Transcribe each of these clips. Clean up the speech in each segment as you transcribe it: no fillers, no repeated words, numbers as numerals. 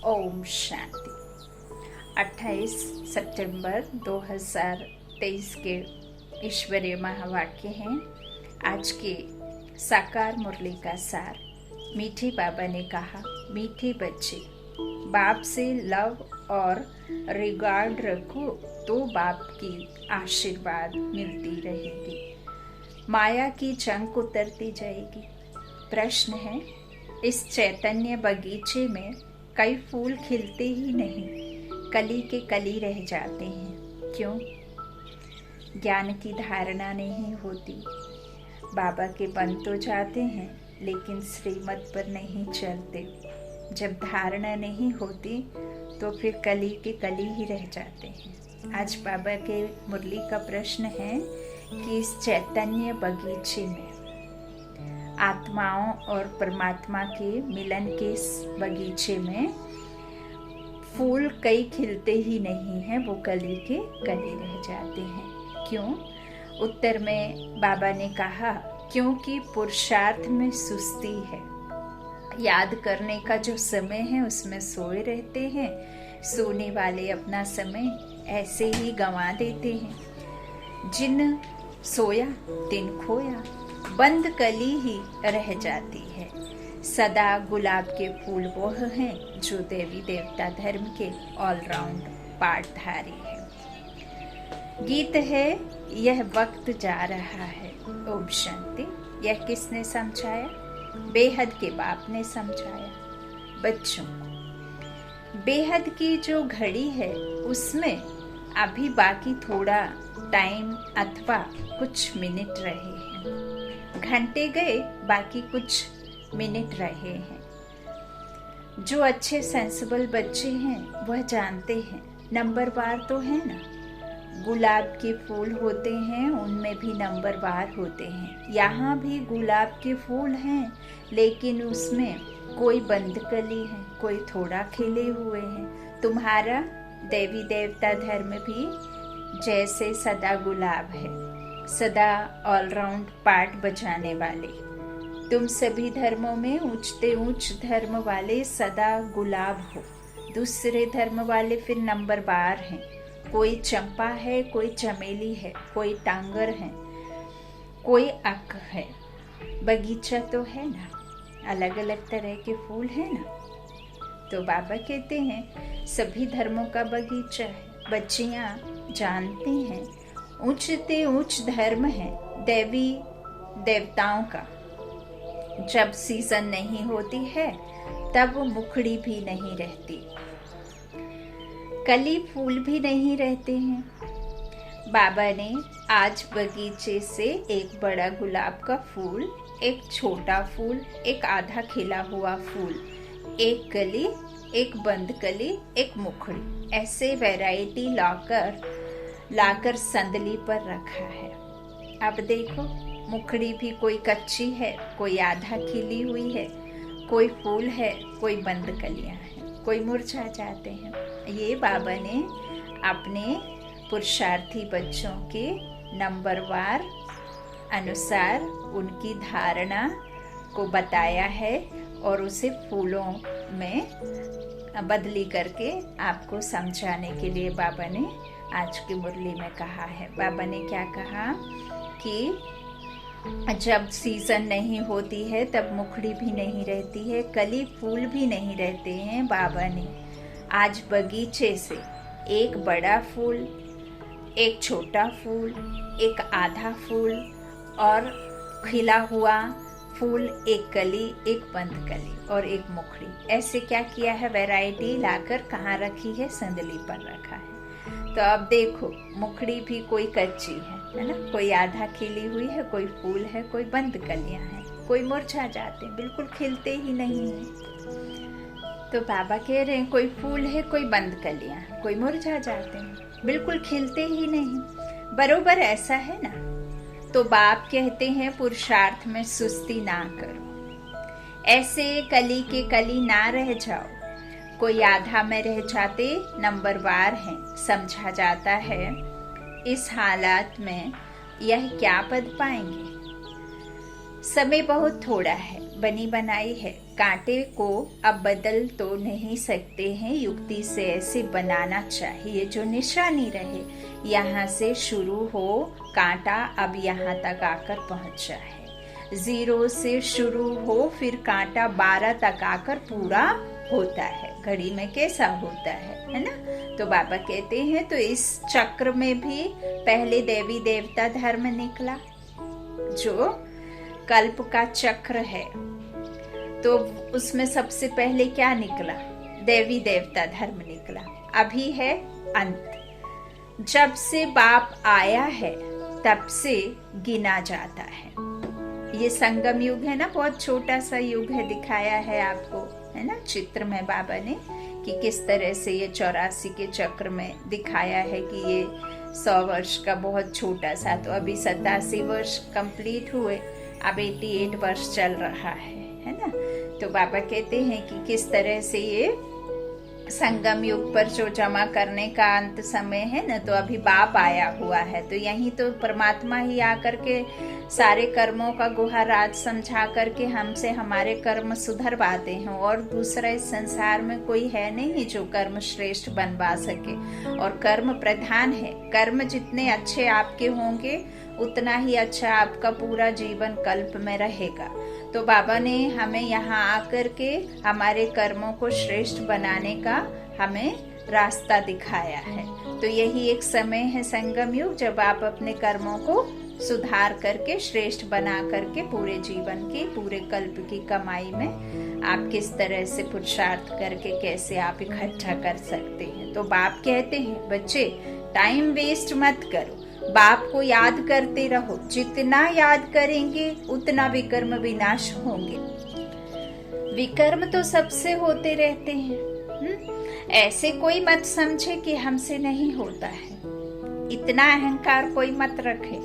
ओम शांति। 28 सितंबर 2023 के ईश्वरीय महावाक्य हैं। आज के साकार मुरली का सार। मीठे बाबा ने कहा, मीठे बच्चे, बाप से लव और रिगार्ड रखो तो बाप की आशीर्वाद मिलती रहेगी, माया की चंक उतरती जाएगी। प्रश्न है, इस चैतन्य बगीचे में कई फूल खिलते ही नहीं, कली के कली रह जाते हैं। क्यों? ज्ञान की धारणा नहीं होती। बाबा के बन तो जाते हैं लेकिन श्रीमत पर नहीं चलते। जब धारणा नहीं होती तो फिर कली के कली ही रह जाते हैं। आज बाबा के मुरली का प्रश्न है कि इस चैतन्य बगीचे में, आत्माओं और परमात्मा के मिलन के इस बगीचे में फूल कई खिलते ही नहीं हैं, वो कली के कली रह जाते हैं। क्यों? उत्तर में बाबा ने कहा, क्योंकि पुरुषार्थ में सुस्ती है। याद करने का जो समय है उसमें सोए रहते हैं। सोने वाले अपना समय ऐसे ही गंवा देते हैं। जिन सोया तिन खोया, बंद कली ही रह जाती है। सदा गुलाब के फूल वह हैं जो देवी देवता धर्म के ऑलराउंड पाठधारी हैं। गीत है, यह वक्त जा रहा है। ओम शांति। यह किसने समझाया? बेहद के बाप ने समझाया बच्चों को। बेहद की जो घड़ी है उसमें अभी बाकी थोड़ा टाइम अथवा कुछ मिनट रहे हैं। घंटे गए, बाकी कुछ मिनट रहे हैं। जो अच्छे सेंसिबल बच्चे हैं वह जानते हैं नंबरवार तो है ना। गुलाब के फूल होते हैं, उनमें भी नंबरवार होते हैं। यहाँ भी गुलाब के फूल हैं लेकिन उसमें कोई बंद कली है, कोई थोड़ा खिले हुए हैं। तुम्हारा देवी देवता धर्म भी जैसे सदा गुलाब है, सदा ऑलराउंड पार्ट बजाने वाले। तुम सभी धर्मों में ऊंचते ऊंच धर्म वाले सदा गुलाब हो। दूसरे धर्म वाले फिर नंबरवार हैं। कोई चंपा है, कोई चमेली है, कोई टांगर है, कोई अक है। बगीचा तो है ना, अलग अलग तरह के फूल है ना। तो बाबा कहते हैं सभी धर्मों का बगीचा है। बच्चियां जानती हैं ऊंचते ऊंच धर्म है देवी देवताओं का। जब सीजन नहीं होती है तब मुखड़ी भी नहीं रहती, कली फूल भी नहीं रहते हैं। बाबा ने आज बगीचे से एक बड़ा गुलाब का फूल, एक छोटा फूल, एक आधा खिला हुआ फूल, एक कली, एक बंद कली, एक मुखड़ी, ऐसे वैरायटी लाकर संदली पर रखा है। अब देखो, मुखड़ी भी कोई कच्ची है, कोई आधा खिली हुई है, कोई फूल है, कोई बंद कलियां हैं, कोई मुरझा जाते हैं। ये बाबा ने अपने पुरुषार्थी बच्चों के नंबरवार अनुसार उनकी धारणा को बताया है और उसे फूलों में बदली करके आपको समझाने के लिए बाबा ने आज की मुरली में कहा है। बाबा ने क्या कहा कि जब सीजन नहीं होती है तब मुखड़ी भी नहीं रहती है, कली फूल भी नहीं रहते हैं। बाबा ने आज बगीचे से एक बड़ा फूल, एक छोटा फूल, एक आधा फूल और खिला हुआ फूल, एक कली, एक बंद कली और एक मुखड़ी, ऐसे क्या किया है, वैरायटी लाकर कहाँ रखी है, संदली पर रखा है। तो अब देखो, मुखड़ी भी कोई कच्ची है ना, कोई आधा खिली हुई है, कोई फूल है, कोई बंद कलियां हैं, कोई मुरझा जाते हैं, बिल्कुल खिलते ही नहीं है। तो बाबा कह रहे हैं कोई फूल है, कोई बंद कलियां हैं, कोई मुरझा जाते हैं, बिल्कुल खिलते ही नहीं। बरोबर ऐसा है ना। तो बाप कहते हैं पुरुषार्थ में सुस्ती ना करो, ऐसे कली के कली ना रह जाओ। कोई आधा में रह जाते नंबरवार हैं, समझा जाता है इस हालात में यह क्या पद पाएंगे। समय बहुत थोड़ा है, बनी बनाई है, कांटे को अब बदल तो नहीं सकते हैं, युक्ति से ऐसे बनाना चाहिए जो निशानी रहे। यहाँ से शुरू हो कांटा अब यहाँ तक आकर पहुँचा है। 0 से शुरू हो फिर कांटा 12 तक आकर पूरा होता है। घड़ी में कैसा होता है ना। तो बाबा कहते हैं तो इस चक्र में भी पहले देवी देवता धर्म निकला, जो कल्प का चक्र है। तो उसमें सबसे पहले क्या निकला? देवी देवता धर्म निकला। अभी है अंत। जब से बाप आया है तब से गिना जाता है। ये संगम युग है ना, बहुत छोटा सा युग है, दिखाया है आपको, है ना, चित्र में बाबा ने कि किस तरह से ये 84 के चक्र में दिखाया है कि ये 100 वर्ष का बहुत छोटा सा। तो अभी 87 वर्ष कंप्लीट हुए, अब 88 वर्ष चल रहा है ना। तो बाबा कहते हैं कि किस तरह से ये संगम युग पर जो जमा करने का अंत समय है ना, तो अभी बाप आया हुआ है। तो यहीं तो परमात्मा ही आकर के सारे कर्मों का गुहाराज समझा करके हमसे हमारे कर्म सुधरवाते हैं। और दूसरा इस संसार में कोई है नहीं जो कर्म श्रेष्ठ बनवा सके, और कर्म प्रधान है। कर्म जितने अच्छे आपके होंगे उतना ही अच्छा आपका पूरा जीवन कल्प में रहेगा। तो बाबा ने हमें यहाँ आकर के हमारे कर्मों को श्रेष्ठ बनाने का हमें रास्ता दिखाया है। तो यही एक समय है संगम युग, जब आप अपने कर्मों को सुधार करके श्रेष्ठ बना करके पूरे जीवन की, पूरे कल्प की कमाई में आप किस तरह से पुरुषार्थ करके कैसे आप इकट्ठा कर सकते हैं। तो बाप कहते हैं बच्चे टाइम वेस्ट मत करो, बाप को याद करते रहो। जितना याद करेंगे उतना विकर्म विनाश होंगे। विकर्म तो सबसे होते रहते हैं। ऐसे कोई मत समझे कि हमसे नहीं होता है, इतना अहंकार कोई मत रखे।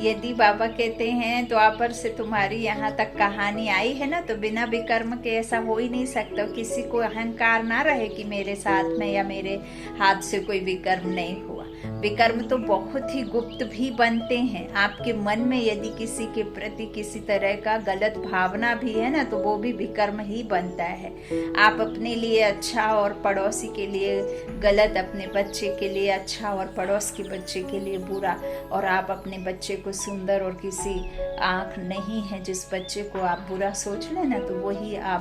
यदि बाबा कहते हैं द्वापर से तुम्हारी यहाँ तक कहानी आई है ना, तो बिना विकर्म के ऐसा हो ही नहीं सकता। किसी को अहंकार ना रहे कि मेरे साथ में या मेरे हाथ से कोई विकर्म नहीं हुआ। विकर्म तो बहुत ही गुप्त भी बनते हैं। आपके मन में यदि किसी के प्रति किसी तरह का गलत भावना भी है ना, तो वो भी विकर्म ही बनता है। आप अपने लिए अच्छा और पड़ोसी के लिए गलत, अपने बच्चे के लिए अच्छा और पड़ोस के बच्चे के लिए बुरा, और आप अपने बच्चे को सुंदर और किसी आँख नहीं है जिस बच्चे को आप बुरा सोच लेना, तो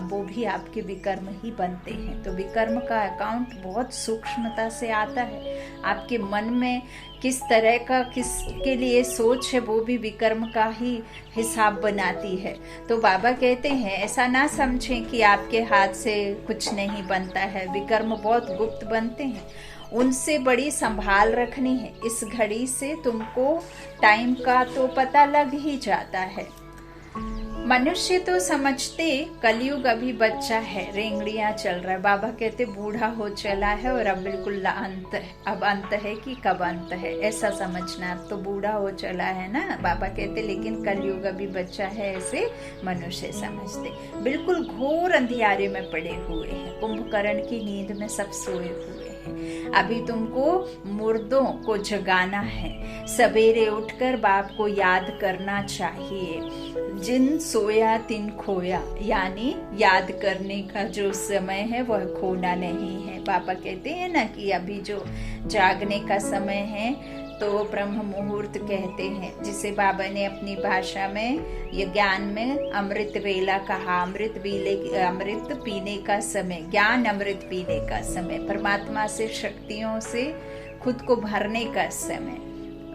वो भी आपके विकर्म ही बनते हैं। तो विकर्म का अकाउंट बहुत सूक्ष्मता से आता है। आपके मन में किस तरह का किसके लिए सोच है, वो भी विकर्म का ही हिसाब बनाती है। तो बाबा कहते हैं ऐसा ना समझें कि आपके हाथ से कुछ नहीं बनता है। विकर्म बहुत गुप्त बनते हैं, उनसे बड़ी संभाल रखनी है। इस घड़ी से तुमको टाइम का तो पता लग ही जाता है। मनुष्य तो समझते कलयुग अभी बच्चा है, रेंगड़ियां चल रहा है। बाबा कहते बूढ़ा हो चला है और अब बिल्कुल अंत है। अब अंत है कि कब अंत है ऐसा समझना। अब तो बूढ़ा हो चला है ना, बाबा कहते, लेकिन कलयुग अभी बच्चा है ऐसे मनुष्य समझते। बिल्कुल घोर अंधियारे में पड़े हुए हैं, कुंभकर्ण की नींद में सब सोए हुए हैं। अभी तुमको मुर्दों को जगाना है। सवेरे उठकर बाप को याद करना चाहिए। जिन सोया तिन खोया, यानी याद करने का जो समय है वह खोना नहीं है। पापा कहते हैं ना कि अभी जो जागने का समय है तो ब्रह्म मुहूर्त कहते हैं, जिसे बाबा ने अपनी भाषा में ये ज्ञान में अमृत वेला कहा। अमृत पीने का समय, ज्ञान अमृत पीने का समय, परमात्मा से शक्तियों से खुद को भरने का समय।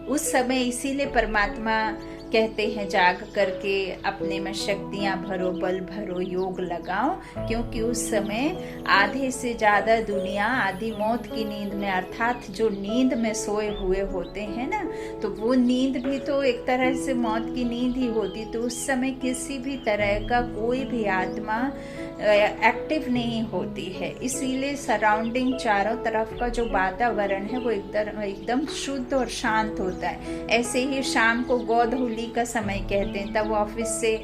उस समय इसीलिए परमात्मा कहते हैं जाग करके अपने में शक्तियां भरो, बल भरो, योग लगाओ, क्योंकि उस समय आधे से ज्यादा दुनिया आधी मौत की नींद में, अर्थात जो नींद में सोए हुए होते हैं ना, तो वो नींद भी तो एक तरह से मौत की नींद ही होती। तो उस समय किसी भी तरह का कोई भी आत्मा एक्टिव नहीं होती है। इसीलिए सराउंडिंग चारों तरफ का जो वातावरण है वो एकदम शुद्ध और शांत होता है। ऐसे ही शाम को गोधूली का समय कहते हैं, तब ऑफिस से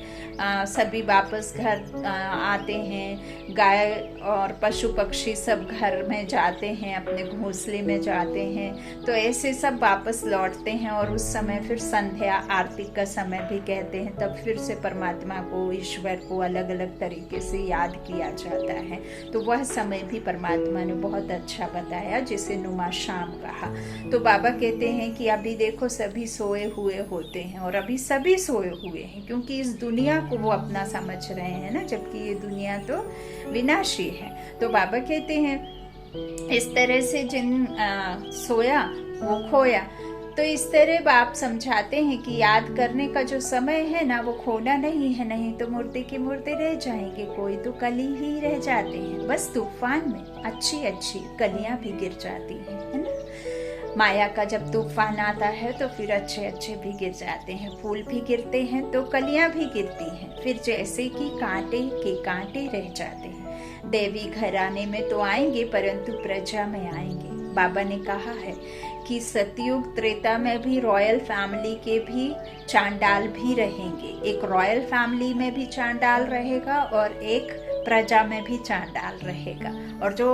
सभी वापस घर आते हैं। गाय और पशु पक्षी सब घर में जाते हैं, अपने घोंसले में जाते हैं, तो ऐसे सब वापस लौटते हैं। और उस समय फिर संध्या आरती का समय भी कहते हैं, तब फिर से परमात्मा को, ईश्वर को अलग अलग तरीके से याद किया जाता है। तो वह समय भी परमात्मा ने बहुत अच्छा बताया, जिसे नुमा शाम कहा। तो बाबा कहते हैं कि अभी देखो सभी सोए हुए होते हैं, और अभी सभी सोए हुए हैं, क्योंकि इस दुनिया को वो अपना समझ रहे हैं ना, जबकि ये दुनिया तो विनाशी है। तो बाबा कहते हैं इस तरह से जिन सोया वो खोया। तो इस तरह आप समझाते हैं कि याद करने का जो समय है ना, वो खोना नहीं है, नहीं तो मुर्दे के मुर्दे रह जाएंगे। कोई तो कली ही रह जाते हैं, बस तूफान में अच्छी अच्छी कलियां भी गिर जाती हैं, है ना। माया का जब तूफान आता है तो फिर अच्छे अच्छे भी गिर जाते हैं, फूल भी गिरते हैं तो कलियां भी गिरती हैं, फिर जैसे कि कांटे के कांटे रह जाते हैं। देवी घराने में तो आएंगे, परंतु प्रजा में आएंगे। बाबा ने कहा है कि सतयुग त्रेता में भी रॉयल फैमिली के भी चांडाल भी रहेंगे। एक रॉयल फैमिली में भी चांडाल रहेगा और एक प्रजा में भी चांडाल रहेगा। और जो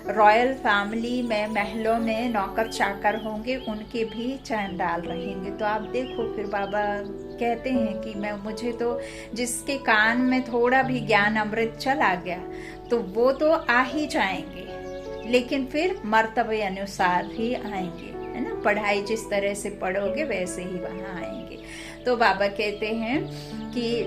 रॉयल फैमिली में महलों में नौकर चाकर होंगे, उनके भी चांडाल रहेंगे। तो आप देखो, फिर बाबा कहते हैं कि मुझे तो जिसके कान में थोड़ा भी ज्ञान अमृत चला गया तो वो तो आ ही जाएंगे, लेकिन फिर मर्तबे अनुसार ही आएंगे, है ना। पढ़ाई जिस तरह से पढ़ोगे वैसे ही वहां आएंगे। तो बाबा कहते हैं कि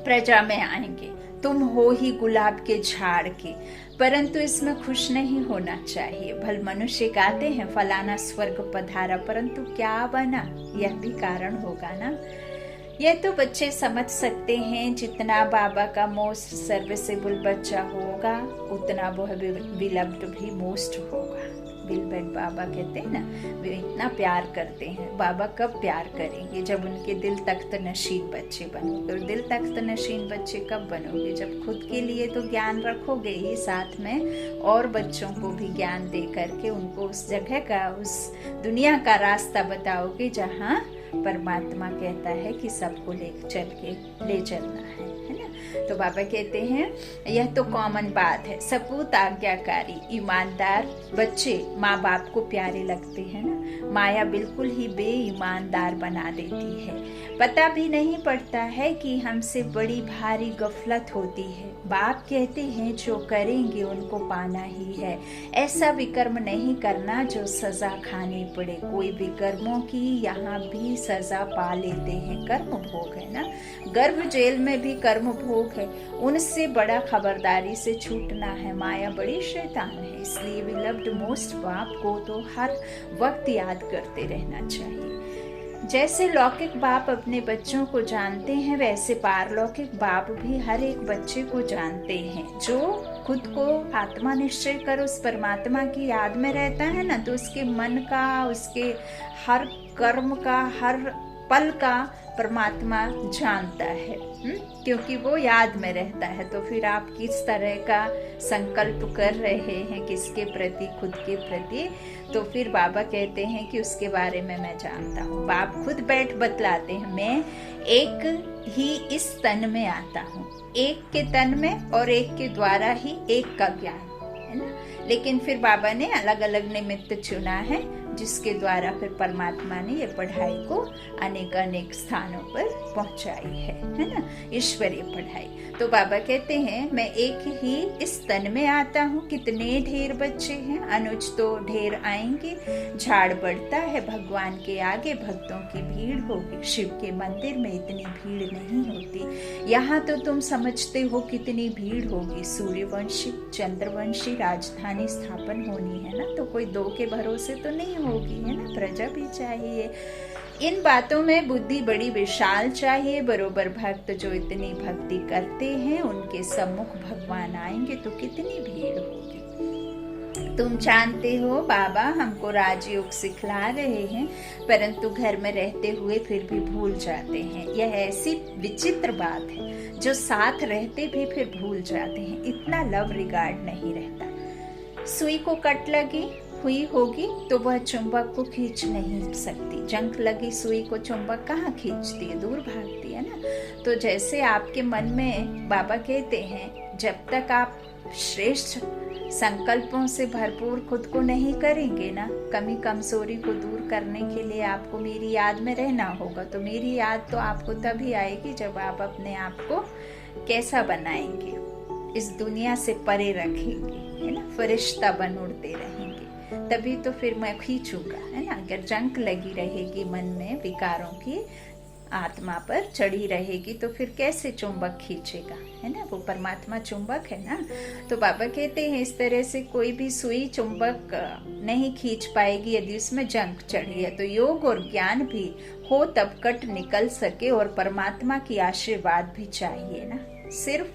प्रजा में आएंगे। तुम हो ही गुलाब के झाड़ के, परंतु इसमें खुश नहीं होना चाहिए। भल मनुष्य गाते हैं फलाना स्वर्ग पधारा, परंतु क्या बना, यह भी कारण होगा ना। यह तो बच्चे समझ सकते हैं। जितना बाबा का मोस्ट सर्विसेबल बच्चा होगा, उतना वह विलव्ड भी मोस्ट होगा। बिलबेट बाबा कहते हैं ना, वे इतना प्यार करते हैं। बाबा कब प्यार करेंगे? जब उनके दिल तख्त नशीन बच्चे बनोगे। और दिल तख्त नशीन बच्चे कब बनोगे? जब खुद के लिए तो ज्ञान रखोगे ही, साथ में और बच्चों को भी ज्ञान दे करके उनको उस जगह का, उस दुनिया का रास्ता बताओगे जहाँ परमात्मा कहता है कि सबको ले चलना है ना। तो बाबा कहते हैं यह तो कॉमन बात है। सपूत आज्ञाकारी ईमानदार बच्चे माँ बाप को प्यारे लगते हैं ना। माया बिल्कुल ही बेईमानदार बना देती है। पता भी नहीं पड़ता है कि हमसे बड़ी भारी गफलत होती है। बाप कहते हैं जो करेंगे उनको पाना ही है। ऐसा विकर्म नहीं करना जो सजा खानी पड़े। कोई विकर्मों की यहाँ भी सजा पा लेते हैं। कर्म भोग है ना, गर्भ जेल में भी कर्म भोग है। उनसे बड़ा खबरदारी से छूटना है। माया बड़ी शैतान है, इसलिए विलव्ड मोस्ट बाप को तो हर वक्त याद करते रहना चाहिए। जैसे लौकिक बाप अपने बच्चों को जानते हैं, वैसे पारलौकिक बाप भी हर एक बच्चे को जानते हैं। जो खुद को आत्मा निश्चय कर उस परमात्मा की याद में रहता है ना, तो उसके मन का, उसके हर कर्म का, हर पल का परमात्मा जानता है, क्योंकि वो याद में रहता है। तो फिर आप किस तरह का संकल्प कर रहे हैं, किसके प्रति, खुद के प्रति, तो फिर बाबा कहते हैं कि उसके बारे में मैं जानता हूँ। बाप खुद बैठ बतलाते हैं, मैं एक ही इस तन में आता हूँ, एक के तन में और एक के द्वारा ही एक का ज्ञान, है ना। लेकिन फिर बाबा ने अलग अलग निमित्त चुना है, जिसके द्वारा फिर परमात्मा ने ये पढ़ाई को अनेक अनेक स्थानों पर पहुंचाई है ना, ईश्वरीय पढ़ाई। तो बाबा कहते हैं मैं एक ही इस तन में आता हूँ। कितने ढेर बच्चे हैं, अनुज तो ढेर आएंगे। झाड़ बढ़ता है भगवान के आगे, भक्तों की भीड़ होगी। शिव के मंदिर में इतनी भीड़ नहीं होती, यहाँ तो तुम समझते हो कितनी भीड़ होगी। सूर्यवंशी चंद्रवंशी राजधानी स्थापन होनी है ना, तो कोई दो के भरोसे तो नहीं होगी, है ना, प्रजा भी चाहिए। इन बातों में बुद्धि बड़ी विशाल चाहिए। बरोबर भक्त जो इतनी भक्ति करते हैं, उनके सम्मुख भगवान आएंगे तो कितनी भीड़ होगी। तुम जानते हो बाबा हमको राजयोग सिखला रहे हैं, परंतु घर में रहते हुए फिर भी भूल जाते हैं। यह ऐसी विचित्र बात है जो साथ रहते भी फिर भूल जाते हैं। इतना लव रिगार्ड नहीं रहता। सुई को कट लगी हुई होगी तो वह चुंबक को खींच नहीं सकती। जंग लगी सुई को चुंबक कहाँ खींचती है, दूर भागती है ना। तो जैसे आपके मन में बाबा कहते हैं, जब तक आप श्रेष्ठ संकल्पों से भरपूर खुद को नहीं करेंगे ना, कमी कमजोरी को दूर करने के लिए आपको मेरी याद में रहना होगा। तो मेरी याद तो आपको तभी आएगी जब आप अपने आप को कैसा बनाएंगे, इस दुनिया से परे रखेंगे, है ना, फरिश्ता बन उड़ते रहेंगे, तभी तो फिर मैं खींचूंगा, है ना। अगर जंग लगी रहेगी मन में, विकारों की आत्मा पर चढ़ी रहेगी, तो फिर कैसे चुंबक खींचेगा, है ना। वो परमात्मा चुंबक है ना। तो बाबा कहते हैं इस तरह से कोई भी सुई चुंबक नहीं खींच पाएगी यदि उसमें जंग चढ़ी है। तो योग और ज्ञान भी हो तब कट निकल सके, और परमात्मा की आशीर्वाद भी चाहिए ना। सिर्फ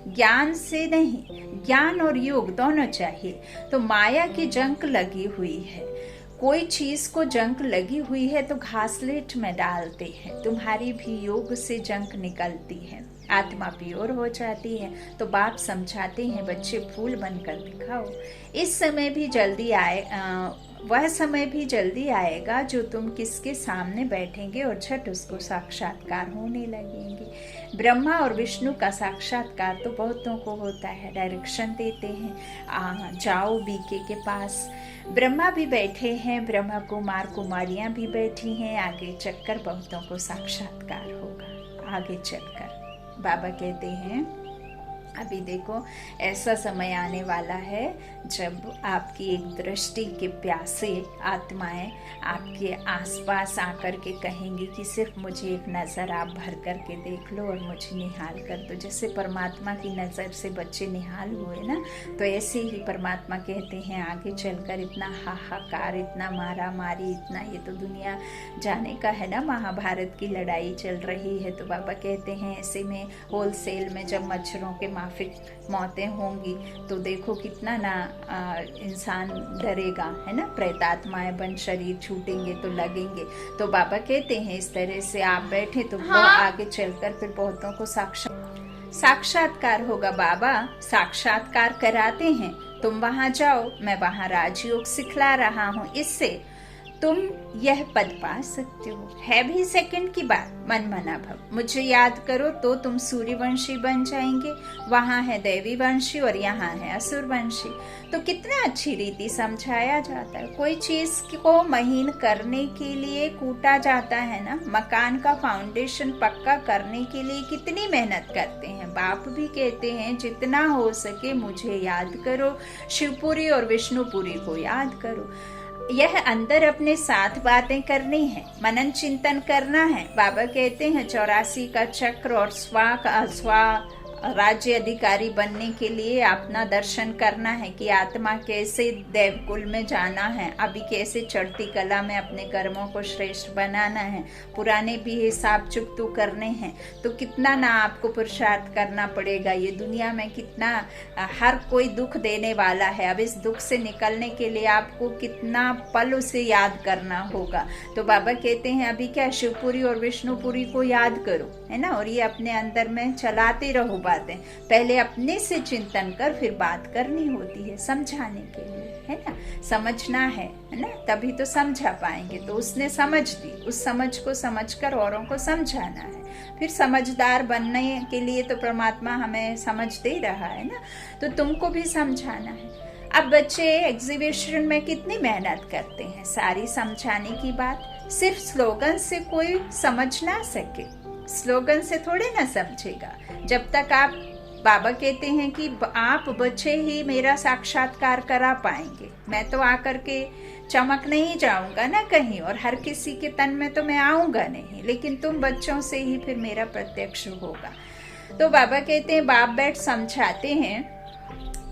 ज्ञान से नहीं, ज्ञान और योग दोनों चाहिए। तो माया की जंग लगी हुई है, कोई चीज को जंग लगी हुई है तो घासलेट में डालते हैं। तुम्हारी भी योग से जंग निकलती है, आत्मा प्योर हो जाती है। तो बाप समझाते हैं, बच्चे फूल बनकर दिखाओ। इस समय भी जल्दी वह समय भी जल्दी आएगा जो तुम किसके सामने बैठेंगे और झट उसको साक्षात्कार होने लगेंगे। ब्रह्मा और विष्णु का साक्षात्कार तो बहुतों को होता है, डायरेक्शन देते हैं, जाओ बीके के पास। ब्रह्मा भी बैठे हैं, ब्रह्मा कुमार कुमारियां भी बैठी हैं। आगे चलकर बहुतों को साक्षात्कार होगा, आगे चलकर। बाबा कहते हैं अभी देखो ऐसा समय आने वाला है जब आपकी एक दृष्टि के प्यासे आत्माएं आपके आसपास आकर के कहेंगी कि सिर्फ मुझे एक नज़र आप भर करके देख लो और मुझे निहाल कर दो। जैसे परमात्मा की नज़र से बच्चे निहाल हुए ना, तो ऐसे ही परमात्मा कहते हैं आगे चलकर इतना हाहाकार, इतना मारा मारी, इतना ये तो दुनिया जाने का है ना, महाभारत की लड़ाई चल रही है। तो बाबा कहते हैं ऐसे में होलसेल में जब मच्छरों के माफिक मौतें होंगी तो देखो कितना ना इंसान डरेगा, है ना। प्रेतात्माएं बन शरीर छूटेंगे तो लगेंगे। तो बाबा कहते हैं इस तरह से आप बैठे तो वो आगे चलकर फिर बहुतों को साक्षात्कार होगा। बाबा साक्षात्कार कराते हैं, तुम वहां जाओ, मैं वहां राजयोग सिखला रहा हूँ, इससे तुम यह पद पा सकते हो। है भी सेकंड की बात, मन मना भव। मुझे याद करो तो तुम सूर्यवंशी बन जाएंगे। वहां है दैवी वंशी और यहाँ है असुर वंशी। तो कितना अच्छी रीति समझाया जाता है। कोई चीज को महीन करने के लिए कूटा जाता है ना, मकान का फाउंडेशन पक्का करने के लिए कितनी मेहनत करते हैं। बाप भी कहते हैं जितना हो सके मुझे याद करो, शिवपुरी और विष्णुपुरी को याद करो। यह अंदर अपने साथ बातें करनी है, मनन चिंतन करना है। बाबा कहते हैं 84 का चक्र और स्वा राज्य अधिकारी बनने के लिए अपना दर्शन करना है कि आत्मा कैसे देवकुल में जाना है, अभी कैसे चढ़ती कला में अपने कर्मों को श्रेष्ठ बनाना है, पुराने भी हिसाब चुकतू करने हैं। तो कितना ना आपको पुरुषार्थ करना पड़ेगा। ये दुनिया में कितना हर कोई दुख देने वाला है। अब इस दुख से निकलने के लिए आपको कितना पल उसे याद करना होगा। तो बाबा कहते हैं अभी क्या, शिवपुरी और विष्णुपुरी को याद करो, है ना, और ये अपने अंदर में चलाते रहो बातें। पहले अपने से चिंतन कर फिर बात करनी होती है समझाने के लिए, है ना। समझना है ना, तभी तो समझा पाएंगे। तो उसने समझ दी, उस समझ को समझकर औरों को समझाना है। फिर समझदार बनने के लिए तो परमात्मा हमें समझ दे रहा है ना, तो तुमको भी समझाना है। अब बच्चे एग्जीबिशन में कितनी मेहनत करते हैं सारी समझाने की बात। सिर्फ स्लोगन से कोई समझ ना सके, स्लोगन से थोड़े ना समझेगा। जब तक आप, बाबा कहते हैं कि आप बच्चे ही मेरा साक्षात्कार करा पाएंगे। मैं तो आकर के चमक नहीं जाऊंगा ना कहीं, और हर किसी के तन में तो मैं आऊंगा नहीं, लेकिन तुम बच्चों से ही फिर मेरा प्रत्यक्ष होगा। तो बाबा कहते हैं, बाप बैठ समझाते हैं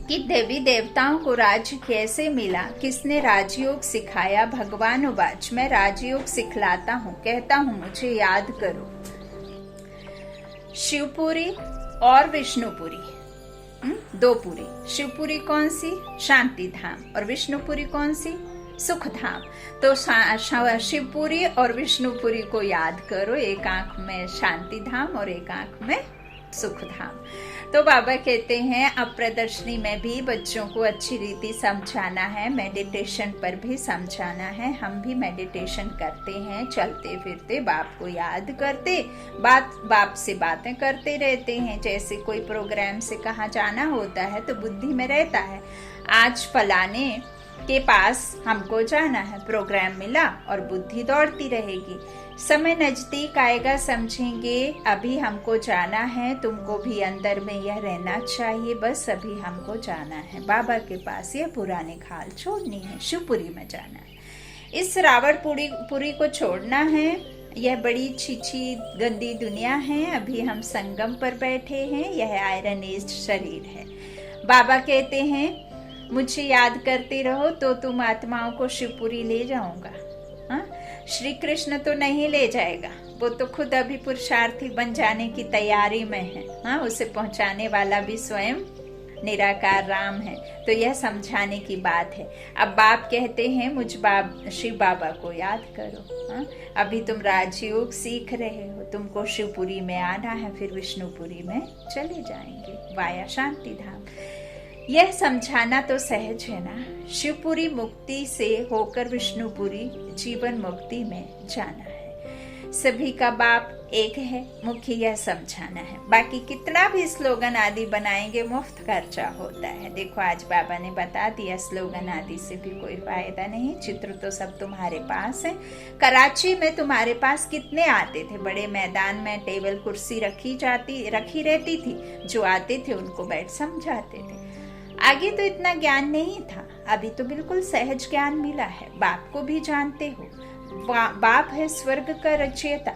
कि देवी देवताओं को राज्य कैसे मिला, किसने राजयोग सिखाया। भगवान उवाच, मैं राजयोग सिखलाता हूँ, कहता हूँ मुझे याद करो। शिवपुरी और विष्णुपुरी दो पुरी। शिवपुरी कौन सी? शांति धाम। और विष्णुपुरी कौन सी? सुख धाम। तो शिवपुरी और विष्णुपुरी को याद करो, एक आंख में शांति धाम और एक आंख में सुख धाम। तो बाबा कहते हैं अब प्रदर्शनी में भी बच्चों को अच्छी रीति समझाना है, मेडिटेशन पर भी समझाना है। हम भी मेडिटेशन करते हैं, चलते फिरते बाप को याद करते, बाप से बातें करते रहते हैं। जैसे कोई प्रोग्राम से कहाँ जाना होता है तो बुद्धि में रहता है आज फलाने के पास हमको जाना है, प्रोग्राम मिला और बुद्धि दौड़ती रहेगी। समय नजदीक आएगा, समझेंगे अभी हमको जाना है, तुमको भी अंदर में यह रहना चाहिए, बस अभी हमको जाना है बाबा के पास, यह पुराने खाल छोड़नी है, शिवपुरी में जाना है, इस रावणपुरी को छोड़ना है। यह बड़ी छीछी गंदी दुनिया है, अभी हम संगम पर बैठे हैं, यह आयरन एज शरीर है। बाबा कहते हैं मुझे याद करते रहो तो तुम आत्माओं को शिवपुरी ले जाऊंगा। श्री कृष्ण तो नहीं ले जाएगा, वो तो खुद अभी पुरुषार्थी बन जाने की तैयारी में है। उसे पहुंचाने वाला भी स्वयं निराकार राम है। तो यह समझाने की बात है। अब बाप कहते हैं मुझ शिव बाबा को याद करो। अभी तुम राजयोग सीख रहे हो, तुमको शिवपुरी में आना है, फिर विष्णुपुरी में चले जाएंगे वाया शांति धाम। यह समझाना तो सहज है ना। शिवपुरी मुक्ति से होकर विष्णुपुरी जीवन मुक्ति में जाना है। सभी का बाप एक है, मुख्य यह समझाना है। बाकी कितना भी स्लोगन आदि बनाएंगे मुफ्त खर्चा होता है। देखो आज बाबा ने बता दिया स्लोगन आदि से भी कोई फायदा नहीं। चित्र तो सब तुम्हारे पास है। कराची में तुम्हारे पास कितने आते थे, बड़े मैदान में टेबल कुर्सी रखी रहती थी, जो आते थे उनको बैठ समझाते थे। आगे तो इतना ज्ञान नहीं था, अभी तो बिल्कुल सहज ज्ञान मिला है। बाप को भी जानते हो, बाप है स्वर्ग का रचयिता,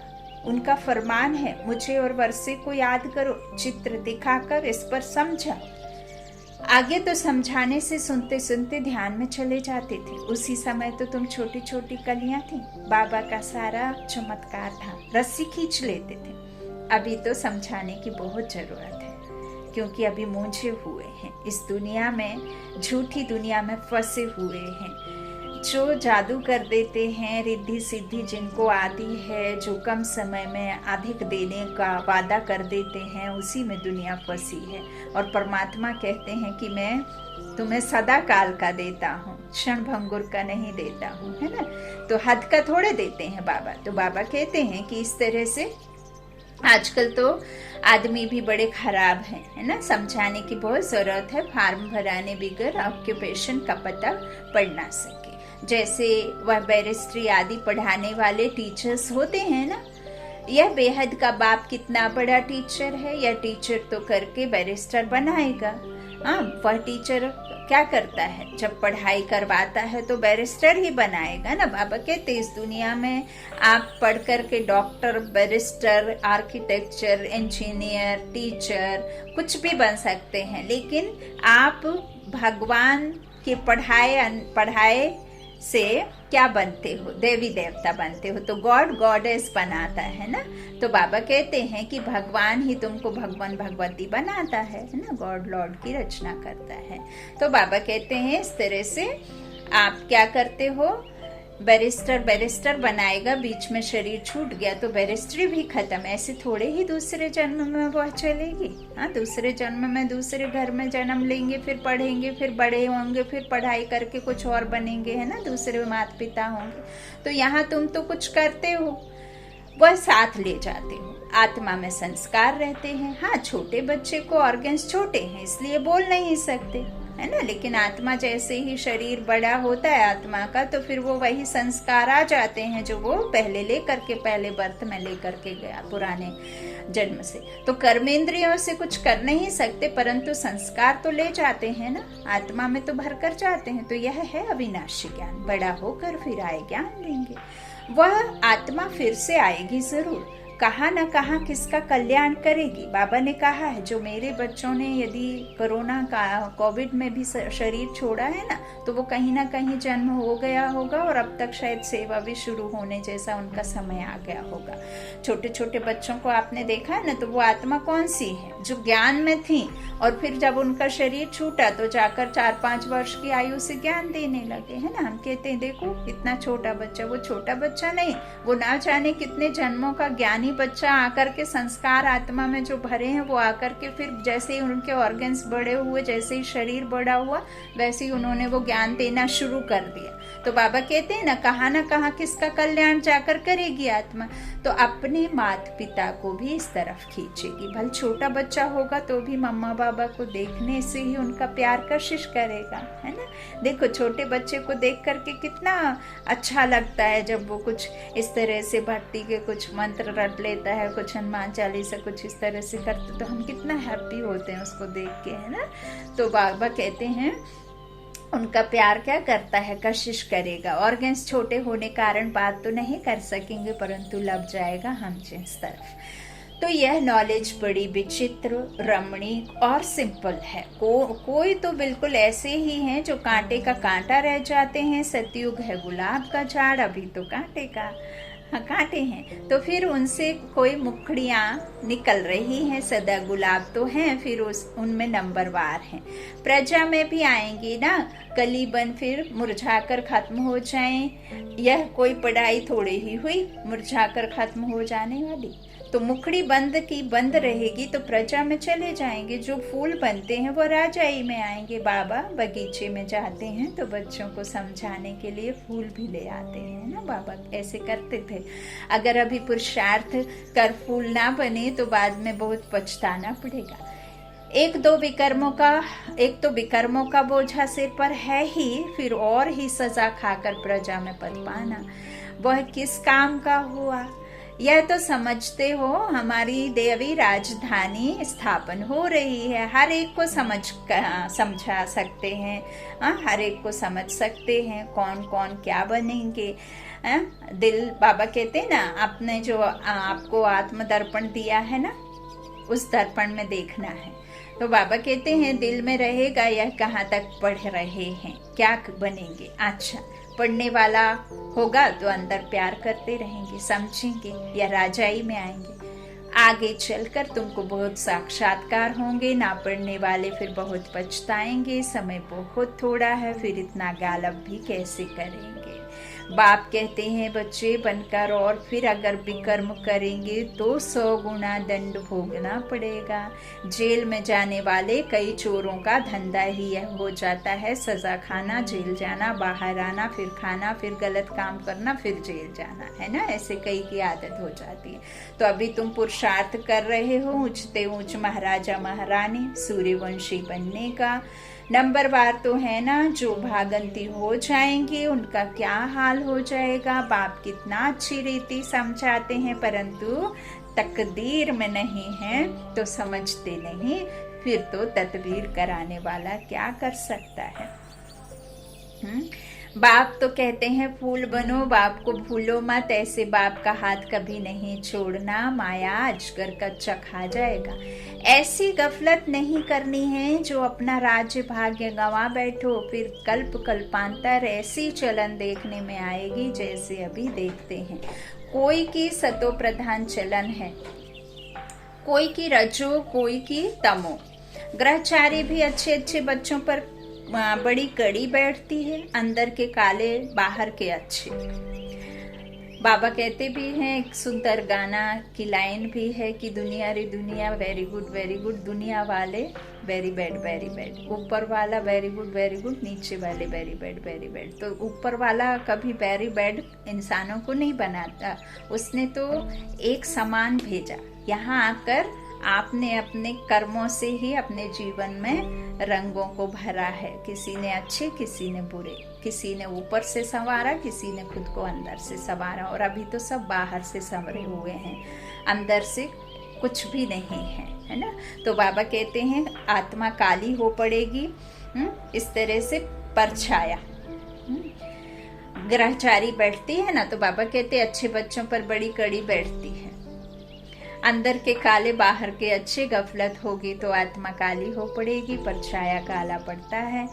उनका फरमान है मुझे और वर्षे को याद करो, चित्र दिखाकर इस पर समझा। आगे तो समझाने से सुनते सुनते ध्यान में चले जाते थे। उसी समय तो तुम छोटी छोटी कलियां थी, बाबा का सारा चमत्कार था, रस्सी खींच लेते थे। अभी तो समझाने की बहुत जरूरत है, क्योंकि अभी मूंझे हुए हैं, इस दुनिया में, झूठी दुनिया में फंसे हुए हैं। जो जादू कर देते हैं, रिद्धि सिद्धि जिनको आती है, जो कम समय में अधिक देने का वादा कर देते हैं, उसी में दुनिया फंसी है। और परमात्मा कहते हैं कि मैं तुम्हें सदा काल का देता हूँ, क्षण भंगुर का नहीं देता हूँ, है ना। तो हद का थोड़े देते हैं बाबा। तो बाबा कहते हैं कि इस तरह से आजकल तो आदमी भी बड़े खराब हैं, है ना। समझाने की बहुत जरूरत है। फार्म भराने बिगर ऑक्यूपेशन का पता पड़ ना सके। जैसे वह बैरिस्ट्री आदि पढ़ाने वाले टीचर्स होते हैं ना, यह बेहद का बाप कितना बड़ा टीचर है। यह टीचर तो करके बैरिस्टर बनाएगा। वह टीचर क्या करता है, जब पढ़ाई करवाता है तो बैरिस्टर ही बनाएगा ना। बाबा कहते इस दुनिया में आप पढ़ करके doctor, barrister, architecture, engineer, teacher कुछ भी बन सकते हैं, लेकिन आप भगवान के पढ़ाए से क्या बनते हो, देवी देवता बनते हो। तो गॉड गॉडेस बनाता है ना। तो बाबा कहते हैं कि भगवान ही तुमको भगवान भगवती बनाता है ना, गॉड लॉर्ड की रचना करता है। तो बाबा कहते हैं इस तरह से आप क्या करते हो, बैरिस्टर बनाएगा, बीच में शरीर छूट गया तो बैरिस्ट्री भी खत्म। ऐसे थोड़े ही दूसरे जन्म में वह चलेगी। दूसरे जन्म में दूसरे घर में जन्म लेंगे, फिर पढ़ेंगे, फिर बड़े होंगे, फिर पढ़ाई करके कुछ और बनेंगे, है ना, दूसरे माता पिता होंगे। तो यहाँ तुम तो कुछ करते हो, वह साथ ले जाते हो। आत्मा में संस्कार रहते हैं। छोटे बच्चे को ऑर्गन्स छोटे हैं इसलिए बोल नहीं सकते, है ना, लेकिन आत्मा जैसे ही शरीर बड़ा होता है आत्मा का, तो फिर वो वही संस्कार आ जाते हैं जो वो पहले बर्थ में लेकर के गया पुराने जन्म से। तो कर्मेंद्रियों से कुछ कर नहीं सकते, परंतु संस्कार तो ले जाते हैं ना, आत्मा में तो भर कर जाते हैं। तो यह है अविनाशी ज्ञान। बड़ा होकर फिर आए ज्ञान लेंगे, वह आत्मा फिर से आएगी जरूर। कहाँ न कहाँ किसका कल्याण करेगी। बाबा ने कहा है जो मेरे बच्चों ने यदि कोरोना का कोविड में भी शरीर छोड़ा है ना, तो वो कहीं ना कहीं जन्म हो गया होगा और अब तक शायद सेवा भी शुरू होने जैसा उनका समय आ गया होगा। छोटे छोटे बच्चों को आपने देखा है ना, तो वो आत्मा कौन सी है जो ज्ञान में थी और फिर जब उनका शरीर छूटा तो जाकर 4-5 वर्ष की आयु से ज्ञान देने लगे, है ना। हम कहते हैं देखो इतना छोटा बच्चा, वो छोटा बच्चा नहीं, वो ना जाने कितने जन्मों का ज्ञानी बच्चा आकर के संस्कार आत्मा में जो भरे हैं वो आकर के फिर जैसे ही उनके ऑर्गन्स बड़े हुए, जैसे ही शरीर बड़ा हुआ, वैसे ही उन्होंने वो ज्ञान देना शुरू कर दिया। तो बाबा कहते हैं ना कहाँ किसका कल्याण जाकर करेगी आत्मा, तो अपने माता पिता को भी इस तरफ खींचेगी। भले छोटा बच्चा होगा तो भी मम्मा बाबा को देखने से ही उनका प्यार कशिश करेगा, है ना। देखो छोटे बच्चे को देख करके कितना अच्छा लगता है जब वो कुछ इस तरह से भक्ति के कुछ मंत्र रट लेता है, कुछ हनुमान चालीसा कुछ इस तरह से करते, तो हम कितना हैप्पी होते हैं उसको देख के, है ना। तो बाबा कहते हैं उनका प्यार क्या करता है, कशिश करेगा। ऑर्गन्स छोटे होने कारण बात तो नहीं कर सकेंगे, परंतु लब जाएगा हमसे इस तरफ। तो यह नॉलेज बड़ी विचित्र, रमणीक और सिंपल है। कोई तो बिल्कुल ऐसे ही हैं जो कांटे का कांटा रह जाते हैं। सतयुग है गुलाब का झाड़, अभी तो कांटे का कांटे हैं, तो फिर उनसे कोई मुखड़ियाँ निकल रही हैं। सदा गुलाब तो हैं, फिर उनमें नंबरवार हैं। प्रजा में भी आएंगी ना, कलीबन फिर मुरझाकर खत्म हो जाएं। यह कोई पढ़ाई थोड़ी ही हुई मुरझाकर खत्म हो जाने वाली। तो मुखड़ी बंद की बंद रहेगी तो प्रजा में चले जाएंगे। जो फूल बनते हैं वो राजाई में आएंगे। बाबा बगीचे में जाते हैं तो बच्चों को समझाने के लिए फूल भी ले आते हैं ना, बाबा ऐसे करते थे। अगर अभी पुरुषार्थ कर फूल ना बने तो बाद में बहुत पछताना पड़ेगा। एक तो विकर्मों का बोझा सिर पर है ही, फिर और ही सजा खाकर प्रजा में पद पाना, वह किस काम का हुआ। यह तो समझते हो हमारी देवी राजधानी स्थापन हो रही है। हर एक को समझा सकते हैं, हर एक को समझ सकते हैं कौन कौन क्या बनेंगे। दिल बाबा कहते हैं ना, आपने जो आपको आत्म दर्पण दिया है ना, उस दर्पण में देखना है। तो बाबा कहते हैं दिल में रहेगा यह कहाँ तक पढ़ रहे हैं, क्या बनेंगे। अच्छा पढ़ने वाला होगा तो अंदर प्यार करते रहेंगे, समझेंगे, या राजाई में आएंगे। आगे चलकर तुमको बहुत साक्षात्कार होंगे। ना पढ़ने वाले फिर बहुत पछताएंगे, समय बहुत थोड़ा है, फिर इतना गालब भी कैसे करेंगे। बाप कहते हैं बच्चे बनकर और फिर अगर विकर्म करेंगे तो 100 गुना दंड भोगना पड़ेगा। जेल में जाने वाले कई चोरों का धंधा ही यह हो जाता है, सजा खाना, जेल जाना, बाहर आना, फिर खाना, फिर गलत काम करना, फिर जेल जाना, है ना। ऐसे कई की आदत हो जाती है। तो अभी तुम पुरुषार्थ कर रहे हो ऊंचते ऊंच महाराजा महारानी सूर्यवंशी बनने का। नंबरवार तो है ना, जो भागंती हो जाएंगे उनका क्या हाल हो जाएगा। बाप कितना अच्छी रीति समझाते हैं, परंतु तकदीर में नहीं है तो समझते नहीं। फिर तो तदबीर कराने वाला क्या कर सकता है। बाप तो कहते हैं फूल बनो, बाप को भूलो मत। ऐसे बाप का हाथ कभी नहीं छोड़ना, माया अजगर कच्चा खा जाएगा। ऐसी गफलत नहीं करनी है जो अपना राज्य भाग्य गंवा बैठो, फिर कल्पांतर ऐसी चलन देखने में आएगी जैसे अभी देखते हैं। कोई की सतो प्रधान चलन है, कोई की रजो, कोई की तमो। ग्रहचारी भी अच्छे अच्छे बच्चों पर बड़ी कड़ी बैठती है, अंदर के काले बाहर के अच्छे। बाबा कहते भी हैं, एक सुंदर गाना की लाइन भी है कि दुनिया रे दुनिया वेरी गुड, दुनिया वाले वेरी बैड, ऊपर वाला वेरी गुड, नीचे वाले वेरी बैड। तो ऊपर वाला कभी वेरी बैड इंसानों को नहीं बनाता, उसने तो एक समान भेजा। यहाँ आकर आपने अपने कर्मों से ही अपने जीवन में रंगों को भरा है। किसी ने अच्छे, किसी ने बुरे, किसी ने ऊपर से संवारा, किसी ने खुद को अंदर से संवारा। और अभी तो सब बाहर से संवरे हुए हैं, अंदर से कुछ भी नहीं है, है ना। तो बाबा कहते हैं आत्मा काली हो पड़ेगी, इस तरह से परछाया। ग्रहचारी बैठती है ना, तो बाबा कहते अच्छे बच्चों पर बड़ी कड़ी बैठती है। अंदर के काले बाहर के अच्छे, गफलत होगी तो आत्मा काली हो पड़ेगी, परछाया काला पड़ता है।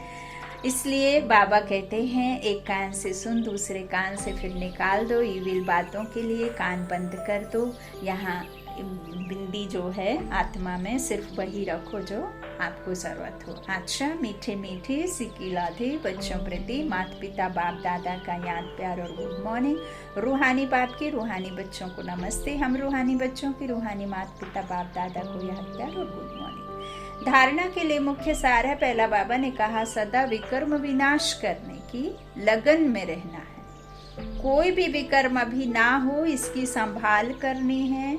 इसलिए बाबा कहते हैं एक कान से सुन, दूसरे कान से फिर निकाल दो। ईविल बातों के लिए कान बंद कर दो। यहाँ बिंदी जो है आत्मा में सिर्फ वही रखो जो आपको जरूरत हो। अच्छा, मीठे मीठे सिक्की लाधे बच्चों प्रति माता पिता बाप दादा का याद प्यार और गुड मॉर्निंग। रूहानी बाप के रूहानी बच्चों को नमस्ते। हम रूहानी बच्चों की रूहानी माता पिता बाप दादा को याद प्यार और गुड मॉर्निंग। धारणा के लिए मुख्य सार है, पहला बाबा ने कहा सदा विकर्म विनाश करने की लगन में रहना है। कोई भी विकर्म अभी ना हो, इसकी संभाल करनी है।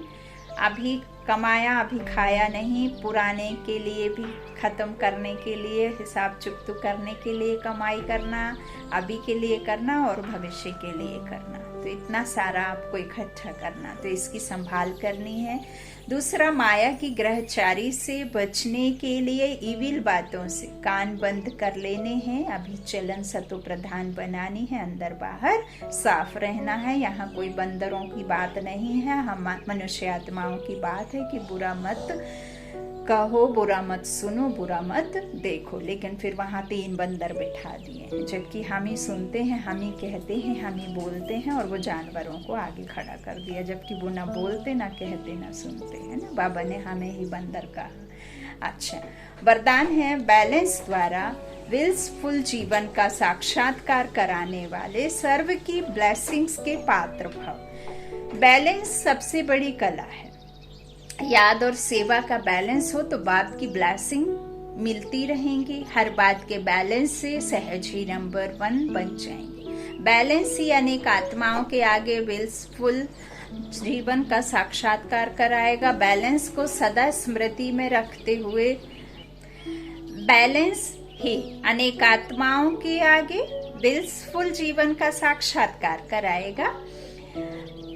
अभी कमाया अभी खाया नहीं, पुराने के लिए भी खत्म करने के लिए, हिसाब चुकता करने के लिए कमाई करना, अभी के लिए करना और भविष्य के लिए करना। तो इतना सारा आपको इकट्ठा करना, तो इसकी संभाल करनी है। दूसरा, माया की ग्रहचारी से बचने के लिए ईविल बातों से कान बंद कर लेने हैं। अभी चलन सतो प्रधान बनानी है, अंदर बाहर साफ रहना है। यहाँ कोई बंदरों की बात नहीं है, हम मनुष्य आत्माओं की बात है कि बुरा मत कहो, बुरा मत सुनो, बुरा मत देखो। लेकिन फिर वहाँ 3 बंदर बिठा दिए हैं, जबकि हम ही सुनते हैं, हम ही कहते हैं, हम ही बोलते हैं, और वो जानवरों को आगे खड़ा कर दिया, जबकि वो ना बोलते ना कहते ना सुनते हैं ना। बाबा ने हमें ही बंदर कहा। अच्छा, वरदान है बैलेंस द्वारा विल्सफुल जीवन का साक्षात्कार कराने वाले सर्व की ब्लेसिंग्स के पात्र भव। बैलेंस सबसे बड़ी कला है। याद और सेवा का बैलेंस हो तो बाप की ब्लेसिंग मिलती रहेंगी। हर बात के बैलेंस से सहज ही नंबर 1 बन जाएंगे। बैलेंस ही अनेक आत्माओं के आगे विल्सफुल जीवन का साक्षात्कार कराएगा। बैलेंस को सदा स्मृति में रखते हुए बैलेंस ही अनेक आत्माओं के आगे विल्सफुल जीवन का साक्षात्कार कराएगा।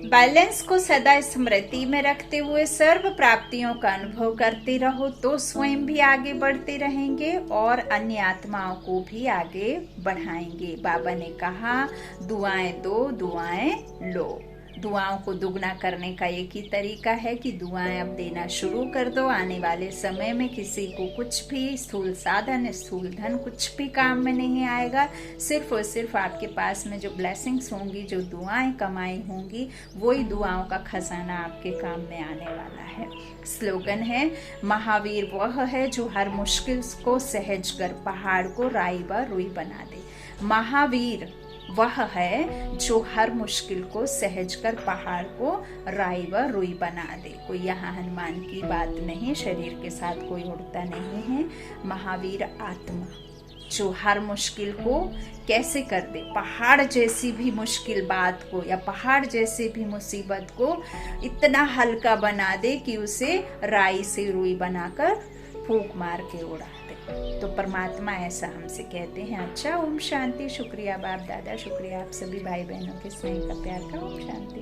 बैलेंस को सदा स्मृति में रखते हुए सर्व प्राप्तियों का अनुभव करते रहो तो स्वयं भी आगे बढ़ते रहेंगे और अन्य आत्माओं को भी आगे बढ़ाएंगे। बाबा ने कहा दुआएं दो, दुआएं लो। दुआओं को दुगना करने का एक ही तरीका है कि दुआएं अब देना शुरू कर दो। आने वाले समय में किसी को कुछ भी स्थूल साधन, स्थूल धन कुछ भी काम में नहीं आएगा। सिर्फ और सिर्फ आपके पास में जो ब्लेसिंग्स होंगी, जो दुआएं कमाई होंगी, वही दुआओं का खजाना आपके काम में आने वाला है। स्लोगन है महावीर वह है जो हर मुश्किल को सहज कर पहाड़ को राई व रुई बना दे। महावीर वह है जो हर मुश्किल को सहज कर पहाड़ को राई व रुई बना दे। कोई यहाँ हनुमान की बात नहीं, शरीर के साथ कोई उड़ता नहीं है। महावीर आत्मा जो हर मुश्किल को कैसे कर दे, पहाड़ जैसी भी मुश्किल बात को या पहाड़ जैसी भी मुसीबत को इतना हल्का बना दे कि उसे राई से रुई बनाकर फूंक मार के उड़ा दे। तो परमात्मा ऐसा हमसे कहते हैं। अच्छा, ओम शांति। शुक्रिया बाप दादा, शुक्रिया आप सभी भाई बहनों के स्नेह का, प्यार का। ओम शांति।